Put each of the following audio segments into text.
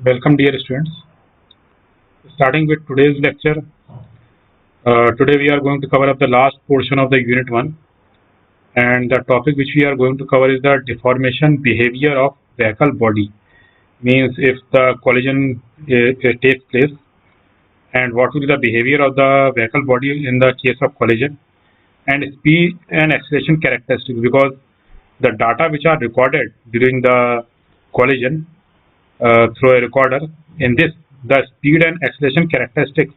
Welcome, dear students. Starting with today's lecture, today we are going to cover up the last portion of the Unit 1, and the topic which we are going to cover is the deformation behavior of vehicle body. Means if the collision takes place, and what will be the behavior of the vehicle body in the case of collision, and speed and acceleration characteristics, because the data which are recorded during the collision through a recorder, in this the speed and acceleration characteristics,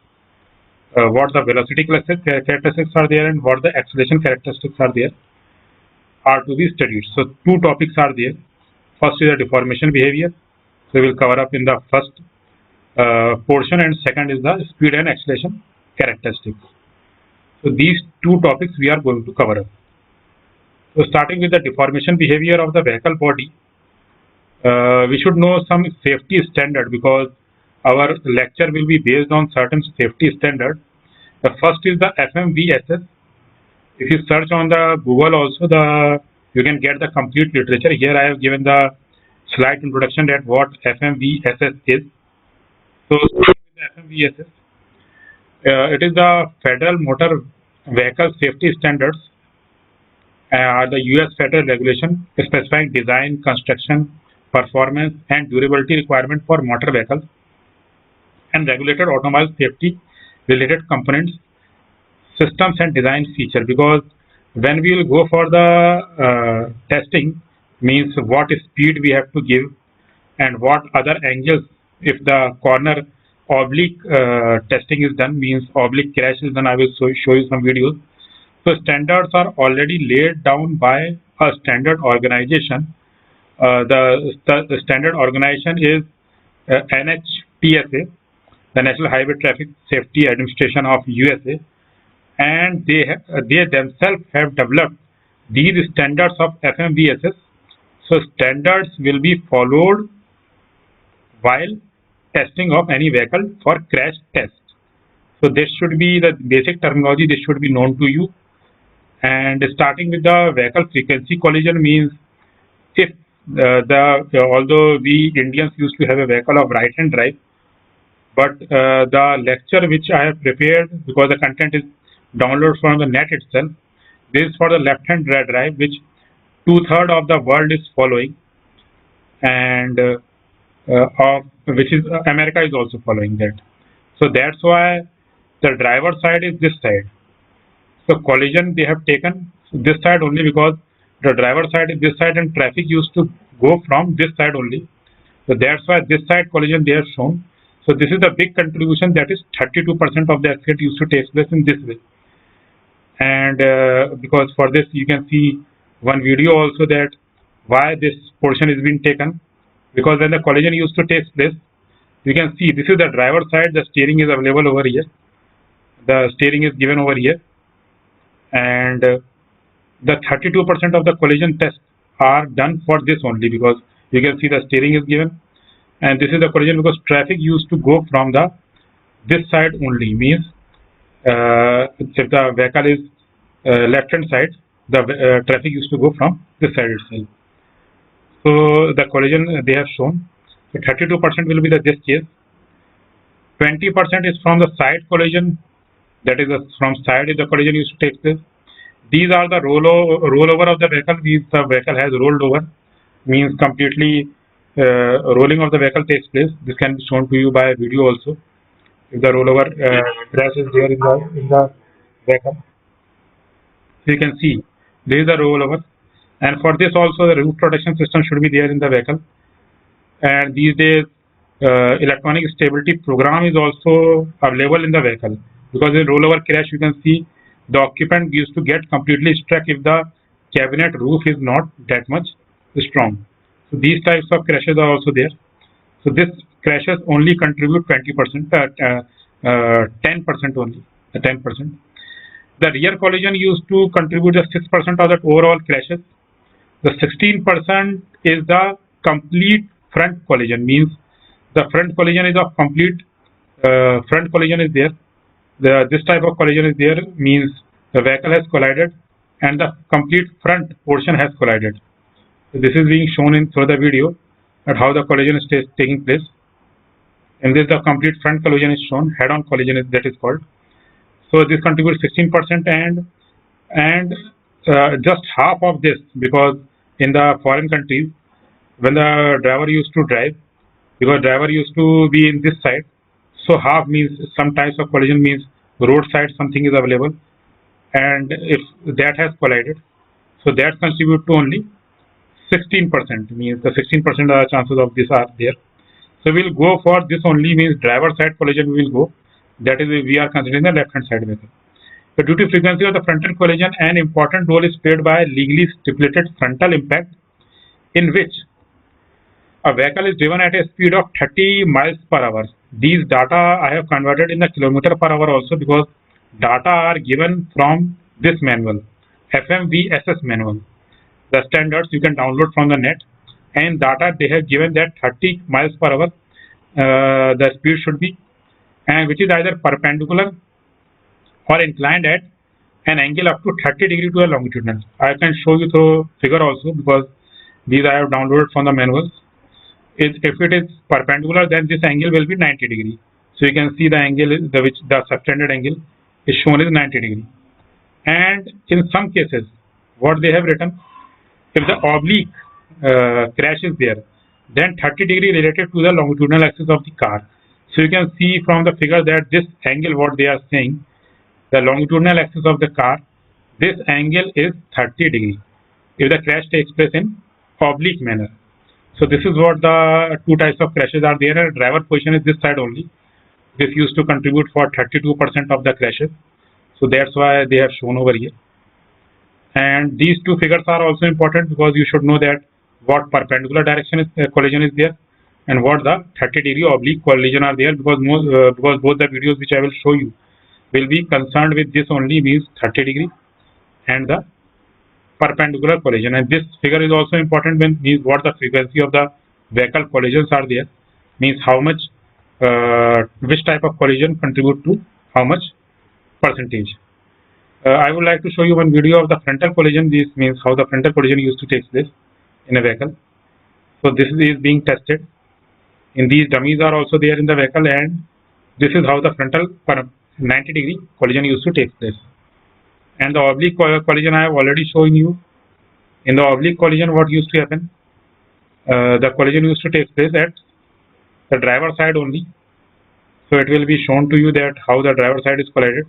what the velocity characteristics are there and what the acceleration characteristics are there, are to be studied. So two topics are there. First is the deformation behavior, so we will cover up in the first portion, and second is the speed and acceleration characteristics. So these two topics we are going to cover up. So starting with the deformation behavior of the vehicle body, we should know some safety standard, because our lecture will be based on certain safety standard. The first is the FMVSS. If you search on the Google also, you can get the complete literature. Here I have given the slight introduction that what FMVSS is. So starting with the FMVSS, it is the Federal Motor Vehicle Safety Standards, the US federal regulation specifying design, construction, performance and durability requirement for motor vehicles and regulated automobile safety related components, systems and design feature. Because when we will go for the testing, means what speed we have to give and what other angles, if the corner oblique testing is done, means oblique crash is done. I will show you some videos. So standards are already laid down by a standard organization. The standard organization is NHTSA, the National Highway Traffic Safety Administration of USA, and they themselves have developed these standards of FMVSS. So standards will be followed while testing of any vehicle for crash test. So this should be the basic terminology. This should be known to you. And starting with the vehicle frequency collision, means if although we Indians used to have a vehicle of right hand drive, but the lecture which I have prepared, because the content is downloaded from the net itself, this is for the left hand drive, which 2/3 of the world is following, and which is America is also following that. So that's why the driver side is this side. So collision they have taken this side only because the driver side is this side and traffic used to go from this side only. So that's why this side collision they have shown. So this is the big contribution, that is 32% of the accident used to take place in this way. And because for this you can see one video also that why this portion is being taken, because when the collision used to take place, you can see this is the driver side, the steering is available over here, the steering is given over here, and the 32% of the collision tests are done for this only, because you can see the steering is given, and this is the collision because traffic used to go from the this side only. Means if the vehicle is left hand side, the traffic used to go from this side itself. So the collision they have shown. So 32% will be this case. 20% is from the side collision, that is from side if the collision used to take place. These are the rollover of the vehicle. Means the vehicle has rolled over, means completely rolling of the vehicle takes place. This can be shown to you by video also. If the rollover crash is there in the vehicle, so you can see there is a rollover, and for this also the roof protection system should be there in the vehicle. And these days electronic stability program is also available in the vehicle, because in rollover crash you can see the occupant used to get completely struck if the cabinet roof is not that much strong. So these types of crashes are also there. So this crashes only contribute 20%, 10% only, 10%. The rear collision used to contribute the 6% of the overall crashes. The 16% is the complete front collision, means the front collision is a complete front collision is there. This type of collision is there, means the vehicle has collided and the complete front portion has collided. So this is being shown in further video at how the collision is taking place. In this, the complete front collision is shown. Head-on collision that is called. So this contributes 16%, and just half of this, because in the foreign countries, when the driver used to drive, because driver used to be in this side, so half means some types of collision means roadside something is available, and if that has collided, so that contribute to only 16%, means the 16% of the chances of this are there. So we'll go for this only, means driver side collision we will go. That is, we are considering the left hand side vehicle. The due to frequency of the frontal collision, an important role is played by legally stipulated frontal impact, in which a vehicle is driven at a speed of 30 miles per hour. These data I have converted in the kilometer per hour also, because data are given from this manual, FMVSS manual. The standards you can download from the net, and data they have given that 30 miles per hour the speed should be, and which is either perpendicular or inclined at an angle up to 30 degree to a longitudinal. I can show you through figure also, because these I have downloaded from the manuals. If it is perpendicular, then this angle will be 90 degree. So you can see the angle which the subtended angle is shown is 90 degree. And in some cases, what they have written, if the oblique crash is there, then 30 degree related to the longitudinal axis of the car. So you can see from the figure that this angle, what they are saying, the longitudinal axis of the car, this angle is 30 degree if the crash takes place in oblique manner. So this is what the two types of crashes are there. Driver position is this side only. This used to contribute for 32% of the crashes. So that's why they have shown over here. And these two figures are also important, because you should know that what perpendicular direction is collision is there, and what the 30 degree oblique collision are there, because because both the videos which I will show you will be concerned with this only, means 30 degree and the perpendicular collision. And this figure is also important when means what the frequency of the vehicle collisions are there, means how much which type of collision contribute to how much percentage. I would like to show you one video of the frontal collision. This means how the frontal collision used to take place in a vehicle. So this is being tested. In these dummies are also there in the vehicle, and this is how the frontal 90 degree collision used to take place. And the oblique collision I have already shown you. In the oblique collision, what used to happen? The collision used to take place at the driver side only. So it will be shown to you that how the driver side is collided.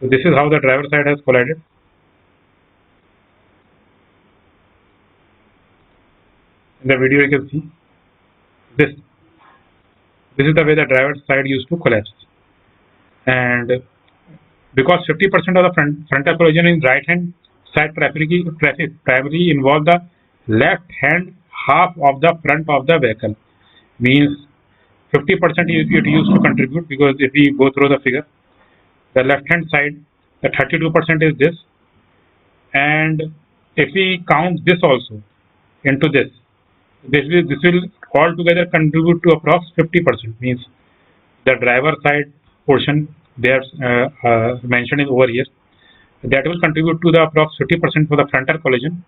So this is how the driver side has collided. In the video you can see this. This is the way the driver side used to collapse. And because 50% of the frontal collision in right hand side traffic primarily involve the left hand half of the front of the vehicle, means 50% it used to contribute, because if we go through the figure, the left hand side, the 32% is this, and if we count this also into this will altogether contribute to approx 50%, means the driver side portion they are mentioned in over here, that will contribute to the approx 50% for the frontal collision.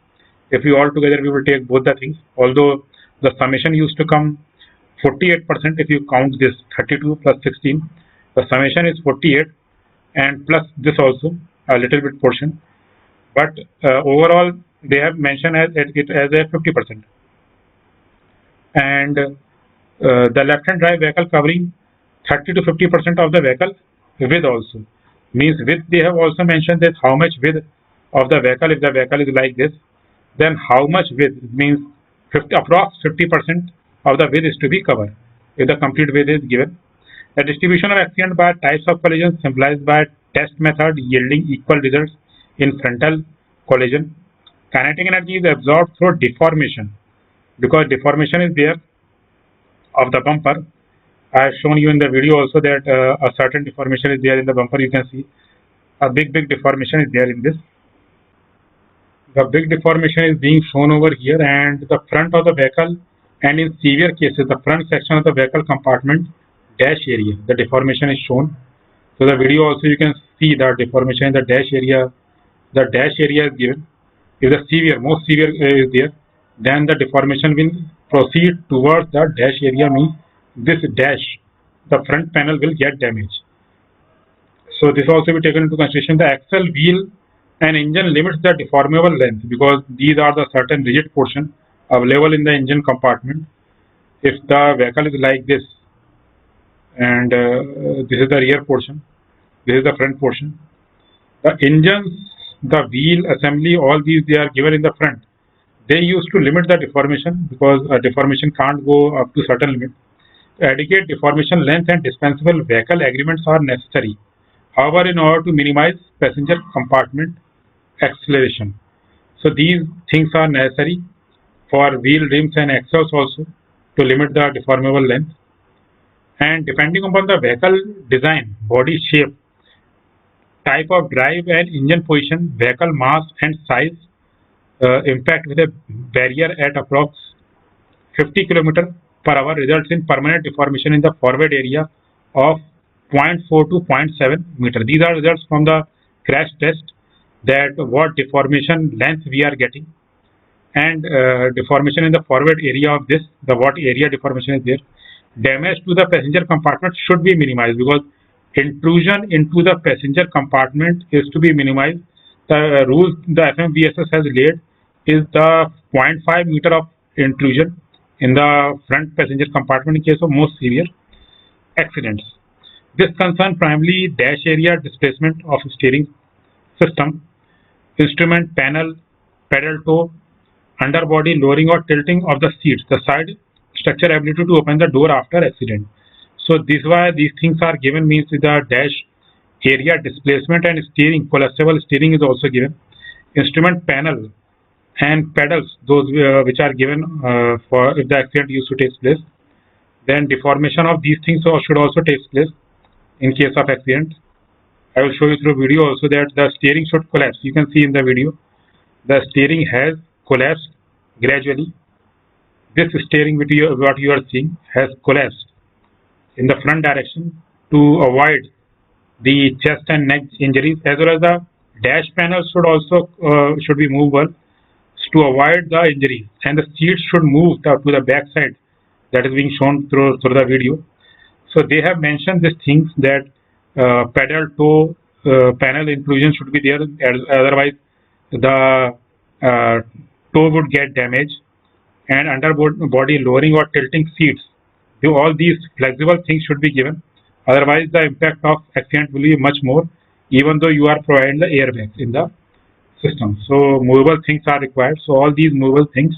If we all together we will take both the things, although the summation used to come 48%. If you count this 32 plus 16, the summation is 48, and plus this also a little bit portion, but overall they have mentioned it as a 50%. And the left hand drive vehicle covering 30 to 50% of the vehicle width also, means width they have also mentioned that how much width of the vehicle, if the vehicle is like this, then how much width, means approx 50% of the width is to be covered if the complete width is given. The distribution of accident by types of collision symbolized by test method yielding equal results in frontal collision. Kinetic energy is absorbed through deformation, because deformation is there of the bumper. I have shown you in the video also that a certain deformation is there in the bumper. You can see a big deformation is there in this. The big deformation is being shown over here, and the front of the vehicle, and in severe cases the front section of the vehicle compartment dash area, the deformation is shown. So the video also you can see the deformation in the dash area. The dash area is given. If the most severe is there, then the deformation will proceed towards the dash area, means this dash, the front panel will get damaged. So this also be taken into consideration. The axle, wheel, and engine limits the deformable length because these are the certain rigid portion available in the engine compartment. If the vehicle is like this, and this is the rear portion, this is the front portion. The engines, the wheel assembly, all these they are given in the front. They used to limit the deformation because deformation can't go up to certain limit. Adequate deformation length and dispensable vehicle agreements are necessary. However, in order to minimize passenger compartment acceleration. So these things are necessary for wheel rims and axles also to limit the deformable length. And depending upon the vehicle design, body shape, type of drive and engine position, vehicle mass and size, impact with a barrier at approx 50 km per hour results in permanent deformation in the forward area of 0.4 to 0.7 meter. These are results from the crash test that what deformation length we are getting and deformation in the forward area of this, the what area deformation is there. Damage to the passenger compartment should be minimized because intrusion into the passenger compartment is to be minimized. The rules the FMVSS has laid is the 0.5 meter of intrusion in the front passenger compartment in case of most severe accidents. This concerns primarily dash area displacement of steering system, instrument panel, pedal toe, underbody lowering or tilting of the seats, the side structure ability to open the door after accident. So this why these things are given means the dash area displacement and steering, collapsible steering is also given. Instrument panel and pedals, those which are given for if the accident used to take place. Then deformation of these things should also take place in case of accident. I will show you through video also that the steering should collapse. You can see in the video the steering has collapsed gradually. This steering video, what you are seeing, has collapsed in the front direction to avoid the chest and neck injuries, as well as the dash panel should also should be movable to avoid the injuries, and the seats should move to the back side that is being shown through the video. So they have mentioned these things that pedal toe panel inclusion should be there, otherwise the toe would get damaged, and underbody lowering or tilting seats. All these flexible things should be given, otherwise the impact of accident will be much more even though you are providing the airbags in the system. So movable things are required. So all these movable things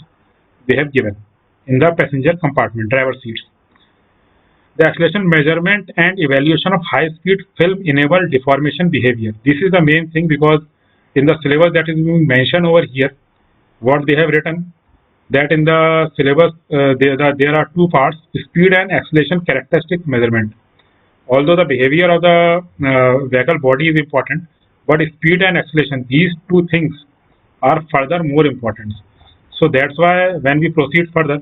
they have given in the passenger compartment, driver seats. The acceleration measurement and evaluation of high-speed film enable deformation behavior. This is the main thing because in the syllabus that is being mentioned over here, what they have written that in the syllabus there are two parts: speed and acceleration characteristic measurement. Although the behavior of the vehicle body is important, but speed and acceleration, these two things are further more important. So that's why when we proceed further,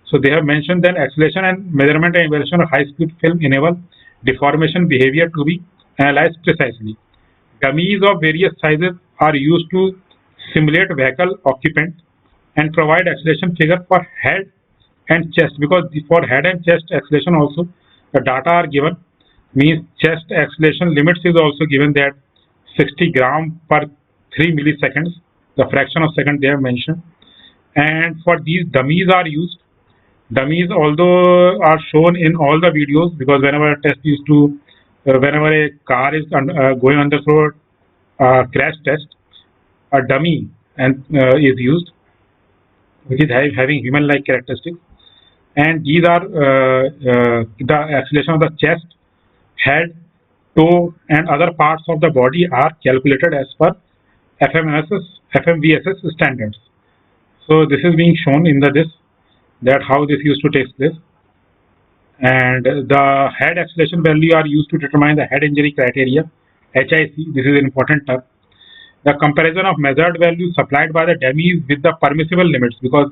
so they have mentioned that acceleration and measurement and evaluation of high-speed film enable deformation behavior to be analyzed precisely. Dummies of various sizes are used to simulate vehicle occupant and provide acceleration figure for head and chest, because for head and chest acceleration also the data are given, means chest acceleration limits is also given that 60 gram per 3 milliseconds, the fraction of second they have mentioned. And for these dummies are used. Dummies although are shown in all the videos, because whenever a test is to, whenever a car is going under through crash test, a dummy and is used, which is having human-like characteristics. And these are the acceleration of the chest, head, toe, and other parts of the body are calculated as per FMVSS standards. So this is being shown in this, that how this used to take place. And the head acceleration value are used to determine the head injury criteria, HIC. This is an important term. The comparison of measured values supplied by the dummies with the permissible limits, because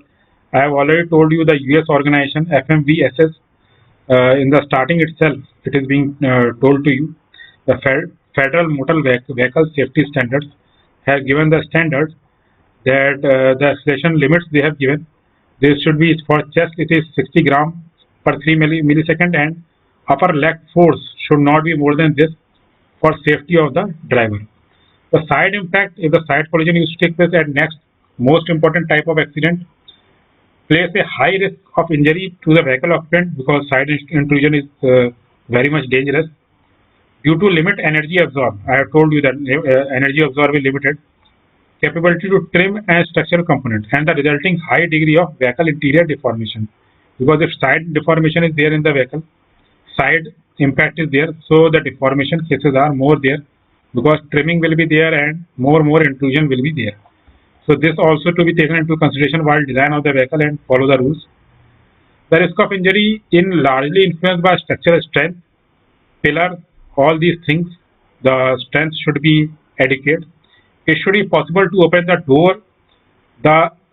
I have already told you the US organization FMVSS in the starting itself, it is being told to you the Federal Motor Vehicle Safety Standards have given the standards that the acceleration limits they have given. This should be for chest, it is 60 gram millisecond, and upper leg force should not be more than this for safety of the driver. The side impact, if the side collision used to take place at next most important type of accident, place a high risk of injury to the vehicle occupant because side intrusion is very much dangerous. Due to limit energy absorbed, I have told you that energy absorbed is limited, capability to trim and structural components, and the resulting high degree of vehicle interior deformation. Because if side deformation is there in the vehicle, side impact is there, so the deformation cases are more there because trimming will be there and more intrusion will be there. So this also to be taken into consideration while design of the vehicle and follow the rules. The risk of injury in largely influenced by structural strength, pillar, all these things. The strength should be adequate. It should be possible to open the door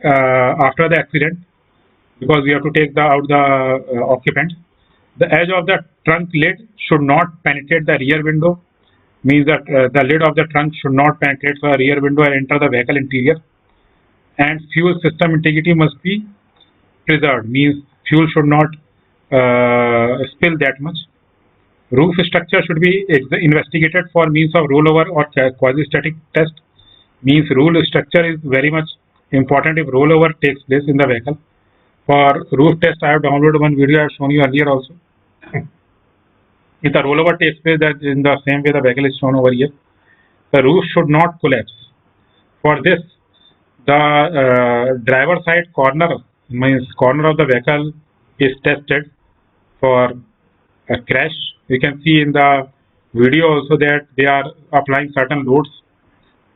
after the accident because we have to take out the occupant. The edge of the trunk lid should not penetrate the rear window, means that the lid of the trunk should not penetrate the rear window and enter the vehicle interior. And fuel system integrity must be preserved, means fuel should not spill that much. Roof structure should be investigated for means of rollover or quasi-static test, means roof structure is very much important if rollover takes place in the vehicle. For roof test, I have downloaded one video I have shown you earlier also. If the rollover takes place, that in the same way the vehicle is shown over here, the roof should not collapse. For this, the driver side corner, means corner of the vehicle, is tested for a crash. You can see in the video also that they are applying certain loads,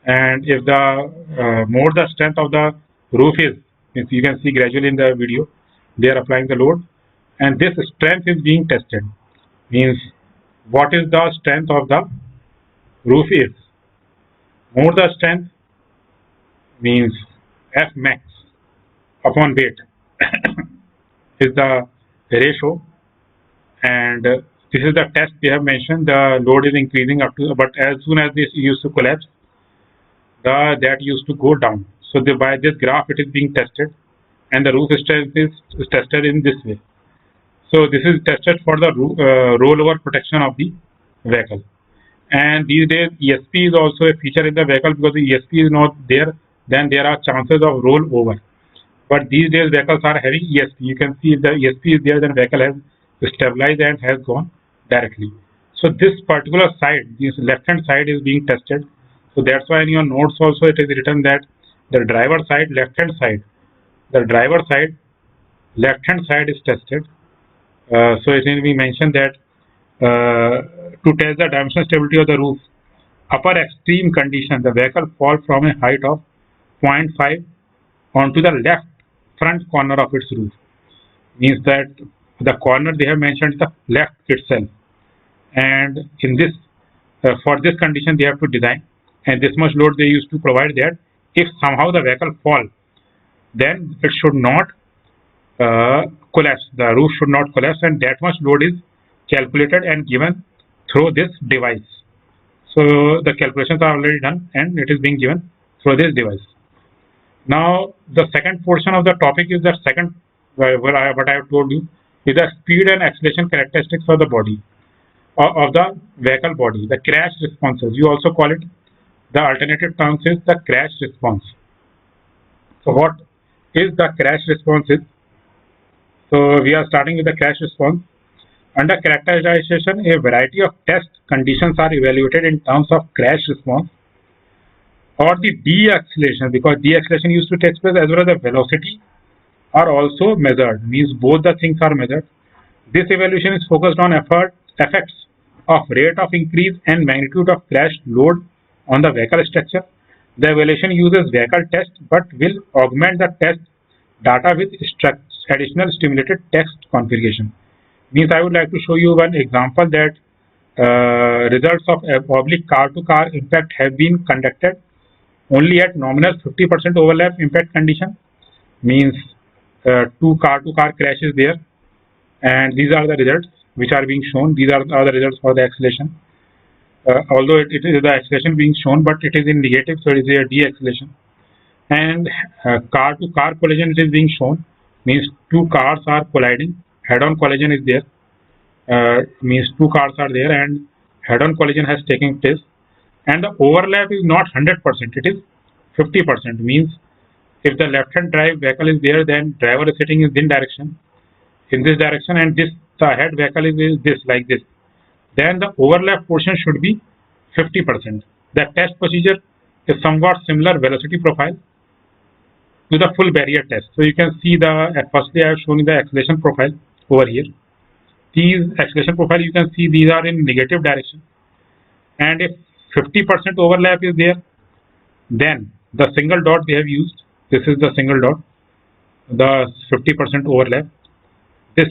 and if the more the strength of the roof is, you can see gradually in the video, they are applying the load, and this strength is being tested. Means what is the strength of the roof is. More the strength means F max upon weight is the ratio, and this is the test we have mentioned. The load is increasing up to, but as soon as this used to collapse, that used to go down. So by this graph it is being tested, and the roof strength is tested in this way. So this is tested for the rollover protection of the vehicle. And these days ESP is also a feature in the vehicle, because the ESP is not there, then there are chances of rollover. But these days vehicles are having ESP. You can see if the ESP is there, then vehicle has stabilized and has gone directly. So this particular side, this left hand side is being tested. So that's why in your notes also it is written that the driver side, left hand side, the driver side, left hand side is tested. So it will be mentioned that to test the dimensional stability of the roof, upper extreme condition, the vehicle fall from a height of 0.5 onto the left front corner of its roof. Means that the corner they have mentioned is the left itself, and in this for this condition they have to design, and this much load they used to provide that if somehow the vehicle fall, then it should not collapse, the roof should not collapse, and that much load is calculated and given through this device. So the calculations are already done and it is being given through this device. Now the second portion of the topic is the second, what I have told you, is the speed and acceleration characteristics of the body, of the vehicle body, the crash responses. You also call it, the alternative terms is the crash response. So what is the crash response is? So we are starting with the crash response. Under characterization, a variety of test conditions are evaluated in terms of crash response or the de-acceleration, because de-acceleration used to take place, as well as the velocity are also measured, means both the things are measured. This evaluation is focused on effects of rate of increase and magnitude of crash load on the vehicle structure. The evaluation uses vehicle test but will augment the test data with additional stimulated text configuration. Means I would like to show you one example that results of oblique car-to-car impact have been conducted only at nominal 50% overlap impact condition. Means two car-to-car crashes there, and these are the results which are being shown. These are the results for the acceleration. Although it is the acceleration being shown, but it is in negative, so it is a de-acceleration. And car-to-car collision it is being shown, means two cars are colliding head-on collision is there, means two cars are there and head-on collision has taken place, and the overlap is not 100%, it is 50%. Means if the left-hand drive vehicle is there, then driver is sitting in this direction, and this the head vehicle is this, like this. Then the overlap portion should be 50%. The test procedure is somewhat similar velocity profile to the full barrier test. So you can see firstly I have shown you the acceleration profile over here. These acceleration profile, you can see these are in negative direction, and if 50% overlap is there, then the single dot they have used, this is the single dot, the 50% overlap, this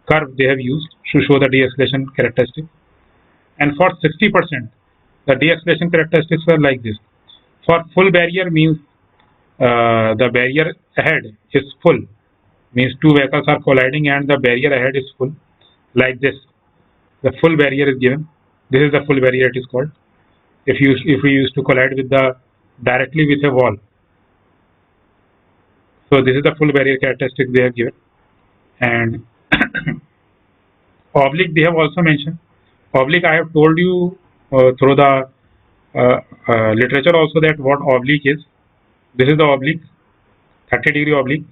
curve they have used to show the de-acceleration characteristic. And for 60%, the de-acceleration characteristics were like this. For full barrier means the barrier ahead is full, means two vehicles are colliding and the barrier ahead is full, like this. The full barrier is given. This is the full barrier it is called. If we used to collide with directly with a wall. So this is the full barrier characteristic they have given. And oblique they have also mentioned. Oblique I have told you through the literature also that what oblique is. This is the oblique, 30-degree oblique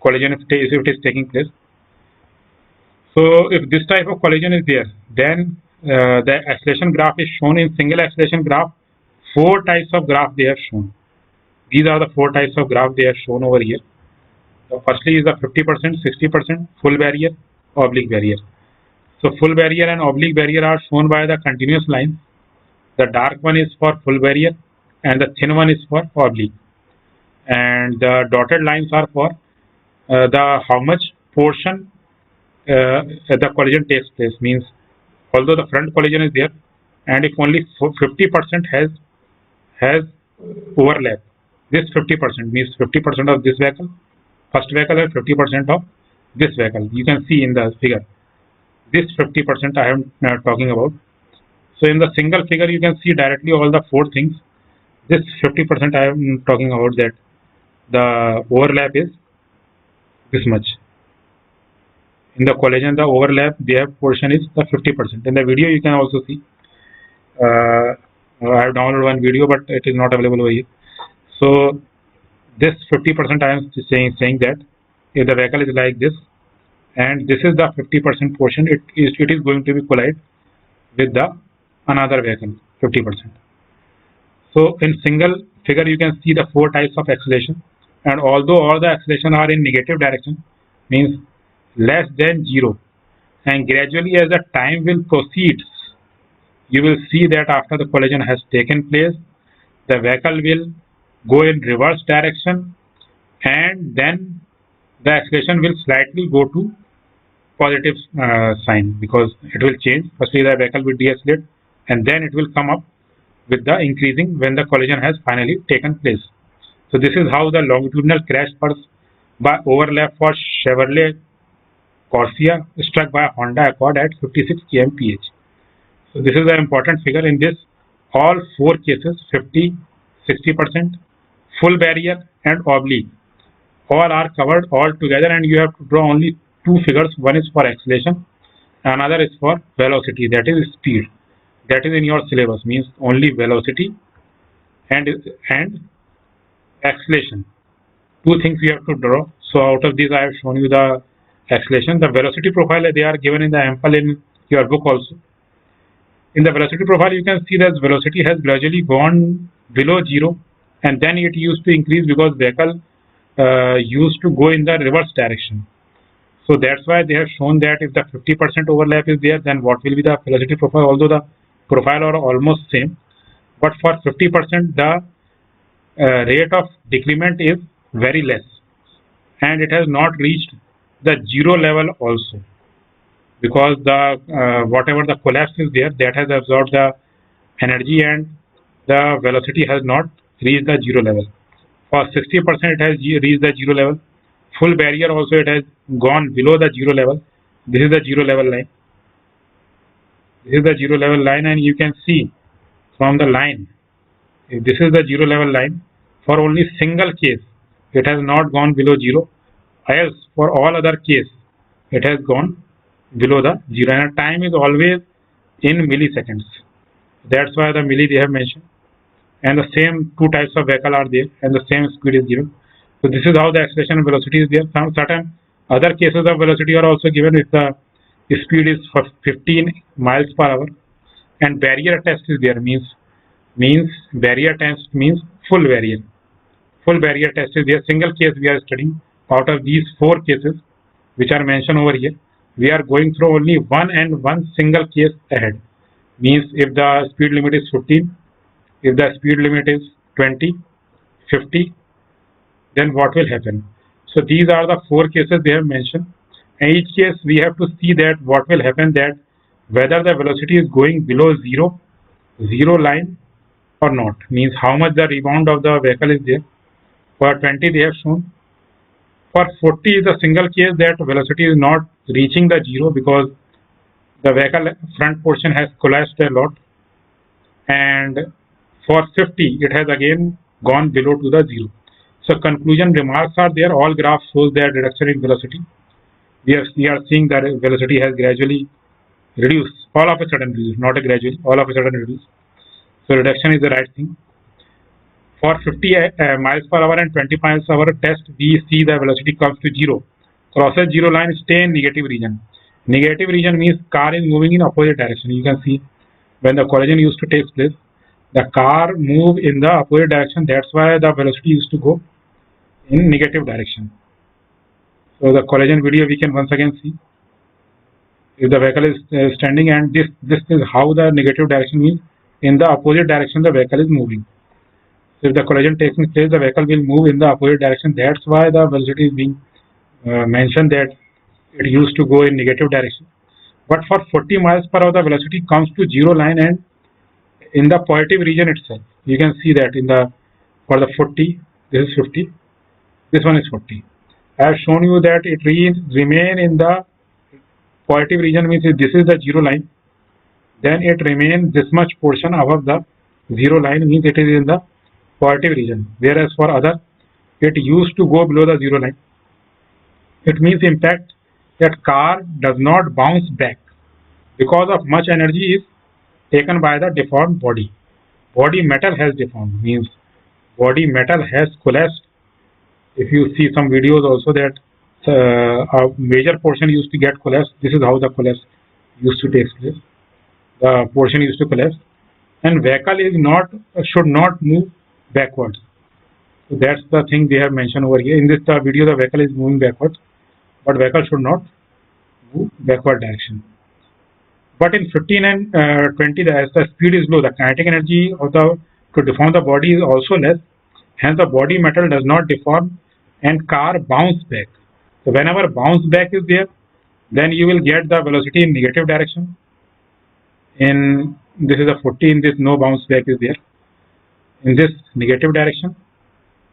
collision if it is taking place. So if this type of collision is there, then the acceleration graph is shown in single acceleration graph. 4 types of graph they have shown. These are the 4 types of graph they have shown over here. So firstly is the 50%, 60%, full barrier, oblique barrier. So full barrier and oblique barrier are shown by the continuous lines. The dark one is for full barrier and the thin one is for oblique. And the dotted lines are for how much portion the collision takes place. Means although the front collision is there, and if only 50% has overlap, this 50% means 50% of this vehicle, first vehicle, and 50% of this vehicle. You can see in the figure. This 50% I am talking about. So in the single figure you can see directly all the 4 things. This 50% I am talking about, that the overlap is this much. In the collision, the overlap they portion is the 50%. In the video you can also see. I have downloaded one video, but it is not available over here. So this 50% I am saying that if the vehicle is like this, and this is the 50% portion, it is going to be collide with the another vehicle 50%. So in single figure you can see the 4 types of acceleration, and although all the acceleration are in negative direction, means less than 0, and gradually as the time will proceed, you will see that after the collision has taken place, the vehicle will go in reverse direction, and then the acceleration will slightly go to positive sign, because it will change. Firstly the vehicle will deaccelerate, and then it will come up with the increasing when the collision has finally taken place. So this is how the longitudinal crash curves by overlap for Chevrolet Corsia struck by Honda Accord at 56 kmph. So this is the important figure. In this, all 4 cases, 50, 60%, full barrier and oblique, all are covered all together, and you have to draw only 2 figures. One is for acceleration, another is for velocity, that is speed. That is in your syllabus, means only velocity and acceleration. 2 things you have to draw. So out of these I have shown you the acceleration. The velocity profile they are given in the ample in your book also. In the velocity profile you can see that velocity has gradually gone below 0, and then it used to increase because vehicle used to go in the reverse direction. So that's why they have shown that if the 50% overlap is there, then what will be the velocity profile, although the profile are almost same, but for 50% the rate of decrement is very less, and it has not reached the 0 level also, because the whatever the collapse is there, that has absorbed the energy and the velocity has not reached the 0 level. For 60% it has reached the 0 level. Full barrier also it has gone below the 0 level. This is the 0 level line. This is the 0 level line, and you can see from the line, if this is the 0 level line, for only single case it has not gone below 0, else for all other case it has gone below the 0, and time is always in milliseconds. That's why the milli they have mentioned. And the same two types of vehicle are there, and the same speed is given. So this is how the acceleration and velocity is there. Some certain other cases of velocity are also given if the speed is for 15 miles per hour, and barrier test is there, means barrier test means full barrier. Full barrier test is there. Single case we are studying. Out of these 4 cases which are mentioned over here, we are going through only one single case ahead. Means if the speed limit is 15, if the speed limit is 20, 50, then what will happen? So these are the 4 cases they have mentioned. In each case we have to see that what will happen, that whether the velocity is going below zero line or not, means how much the rebound of the vehicle is there. For 20 they have shown. For 40 is a single case that velocity is not reaching the 0 because the vehicle front portion has collapsed a lot, and for 50 it has again gone below to the 0. So conclusion remarks are there. All graphs shows that reduction in velocity. We are seeing that velocity has gradually reduced, all of a sudden reduced, not a gradually, all of a sudden reduced. So reduction is the right thing. For 50 miles per hour and 20 miles per hour test, we see the velocity comes to 0. Crosses 0 line, stay in negative region. Negative region means car is moving in opposite direction. You can see when the collision used to take place, the car move in the opposite direction. That's why the velocity used to go in negative direction. So the collision video we can once again see. If the vehicle is standing, and this is how the negative direction means in the opposite direction the vehicle is moving. So if the collision takes place, the vehicle will move in the opposite direction. That's why the velocity is being mentioned that it used to go in negative direction. But for 40 miles per hour, the velocity comes to 0 line and in the positive region itself. You can see that for the 40, this is 50, this one is 40. I have shown you that it remain in the positive region, means if this is the 0 line, then it remains this much portion above the 0 line, means it is in the positive region. Whereas for other, it used to go below the 0 line. It means in fact that car does not bounce back because of much energy is taken by the deformed body. Body metal has deformed, means body metal has collapsed. If you see some videos also that a major portion used to get collapsed. This is how the collapse used to take place. The portion used to collapse, and vehicle should not move backwards. So that's the thing they have mentioned over here. In this video, the vehicle is moving backwards, but vehicle should not move backward direction. But in 15 and 20, as the speed is low, the kinetic energy to deform the body is also less. Hence, the body metal does not deform and car bounce back. So whenever bounce back is there, then you will get the velocity in negative direction. In this is a 40, in this no bounce back is there. In this negative direction,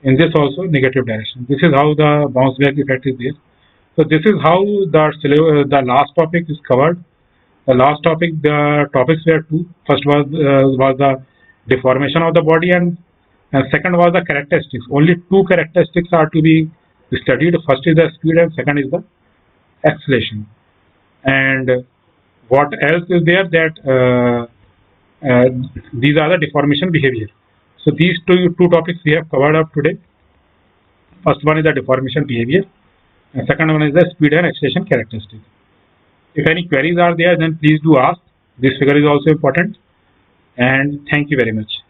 in this also negative direction. This is how the bounce back effect is there. So this is how the last topic is covered. The last topic, the topics were 2. First was the deformation of the body, and second was the characteristics. Only 2 characteristics are to be studied. First is the speed and second is the acceleration. And what else is there, that these are the deformation behavior. So these two topics we have covered up today. First one is the deformation behavior, and second one is the speed and acceleration characteristics. If any queries are there, then please do ask. This figure is also important, and thank you very much.